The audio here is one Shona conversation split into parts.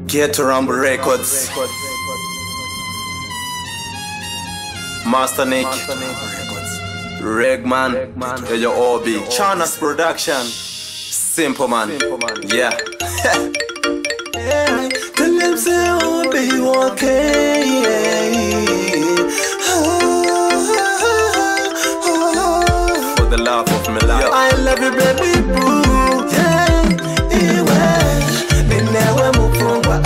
Get to Rumble Records. Master Nick. Regman. Yo Obi. Chana's Production. Simple man. Yeah. Tell them say I'll be okay. For the love of my life. I love you, baby boo. Yeah, ninewe mufungwa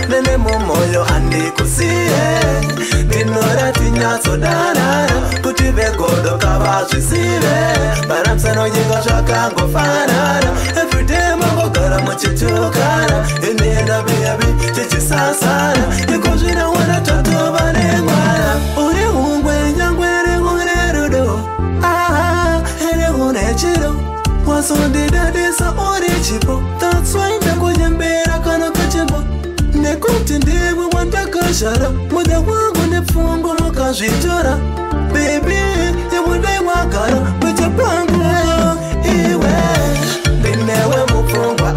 nene mumoyo andikusiye ndinora tinyaso danara kuti vegodo kavazvisive paramsano nyinga zvakangofanana everyday mangogara muchitukana inenda bebi tichisasana ikozvinawana tatova nemwana uri hungwe nyangwere une rudo ere une chiro wasondidadisa uri chipo that's why ndakonyembera kana kachembo nekuti ndiwe wandakashara muda wangu nepfungo mukazvitora bebi yemudai mwagara kwechapangu iwe ndinewe mupfungwa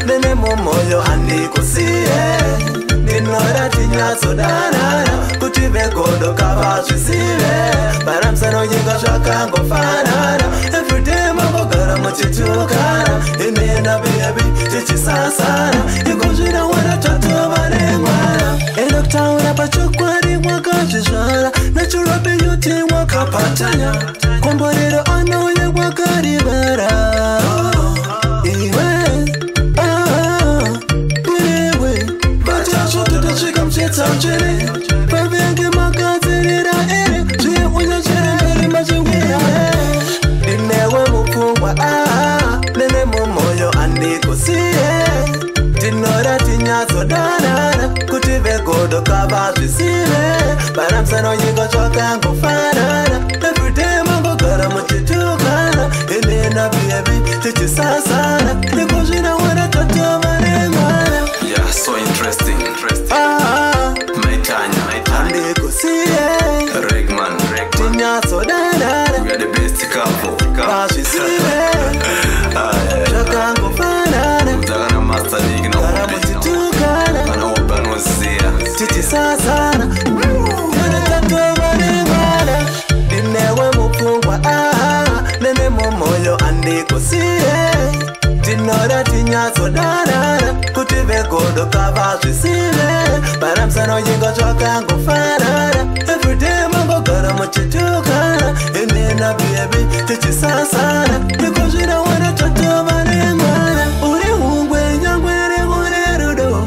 ndine mumoyo handikusiye ndinora tinyasodanana kuti vegodo kavazvisive paramsano nyinga zvakangofanana everyday mangogara muchitukana inenda bebi tichisasana ikozvinawana tatova nemwana endokutaura pachokwadi mwakazvizvara natural beauty mwakapatanya komborero anouye mwakarivara iwe vatazvototosvika muchetsauchene pavenge makadzerera ere zveunyachere mazvingwira ndinewe mupfungwa nene mumoyo andikusiye ndinora tinyazodanana kuti vegodo kavazvisive paramsano nyinga zvakangofanana everyday mangogara muchitukana inena bebi tichisasana nikozvinawana tatova nemwana. Yeah, so interesting. Andikusiye Regman. tinyazodanana We are the best couple. vazvisive zvakangofanana Muzakana Master Nick gara muchitukana Mana Oba noziya. tichisasana yana tatova nemwana ndinewe mupfungwa nene mumoyo andikusiye ndinora tinyazodanana kuti vegodo kavazvisive paramsano nyinga zvakangofanana everyday mangogara muchitukana inena bebi tichisasana nikozvinawana tatova nemwana uri hungwe nyangwere une rudo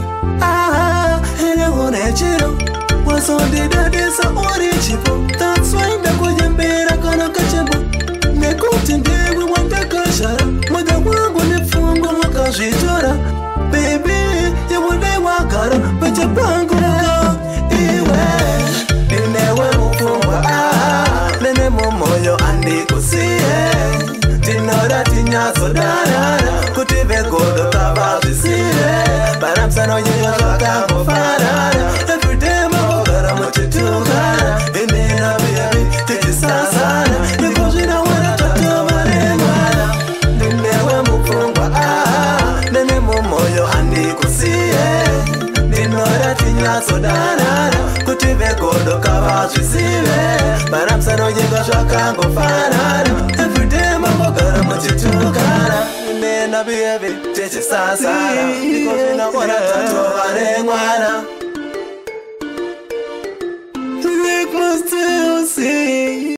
ere une chiro wasondidadisa uri chipo that's why ndakonyembera kana kachembo nekuti ndiwe wandakashara muda wangu nepfungo mwakazvitora bebi yemudai mwagara pachapangu iwe ndinewe mupfungwa nene mumoyo andikusiye ndinora tinyazodanana kuti vegodo kavazvisive paramsano nyinga zvakangofanana everyday mangogara muchitukana inena bebi tichisasana nikozvinawana tatova nemwana ndinewe mupfungwa nene mumoyo handikusiye ndinora tinyazodanana kuti vegodo kavazvisive paramsano nyinga zvakangofanana everyday mangogara muchitukana inena bebi tichisasana nikozvinawana tatova nemwana. Rick must still see